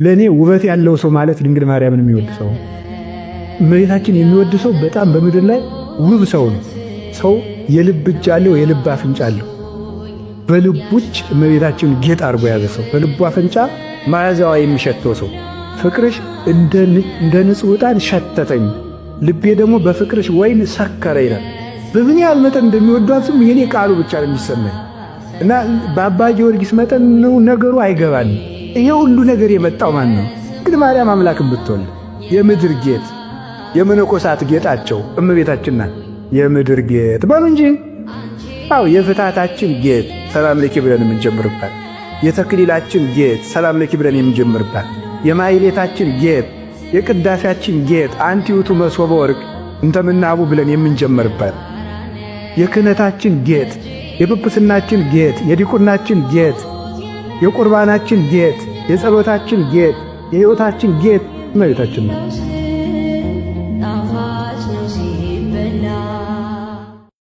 ለእኔ ውበት ያለው ሰው ማለት ድንግል ማርያምን የሚወድ ሰው፣ እመቤታችን የሚወድ ሰው በጣም በምድር ላይ ውብ ሰው ነው። ሰው የልብ እጅ አለው፣ የልብ አፍንጫ አለው። በልቡ እጅ እመቤታችን ጌጥ አድርጎ የያዘ ሰው፣ በልቡ አፍንጫ መዓዛዋ የሚሸተው ሰው፣ ፍቅርሽ እንደ ንጹሕ ዕጣን ሸተተኝ፣ ልቤ ደግሞ በፍቅርሽ ወይን ሰከረ ይላል። በምን ያህል መጠን እንደሚወዷትም የኔ ቃሉ ብቻ ነው የሚሰማኝ እና በአባ ጊዮርጊስ መጠን ነው ነገሩ አይገባንም። ይሄ ሁሉ ነገር የመጣው ማን ነው? እንግዲህ ማርያም አምላክን ብትወልድ የምድር ጌጥ የመነኮሳት ጌጣቸው እመቤታችን ናት። የምድር ጌጥ በሉ እንጂ አው የፍታታችን ጌጥ ሰላም ለኪ ብለን የምንጀምርባት፣ የተክሊላችን ጌጥ ሰላም ለኪ ብለን የምንጀምርባት፣ የማይሌታችን ጌጥ የቅዳሴያችን ጌጥ አንቲ ውእቱ መሶበ ወርቅ እንተምናቡ ብለን የምንጀምርባት፣ የክህነታችን ጌጥ የጵጵስናችን ጌጥ የዲቁናችን ጌጥ የቁርባናችን ጌጥ የጸሎታችን ጌጥ የሕይወታችን ጌጥ እመቤታችን ነው።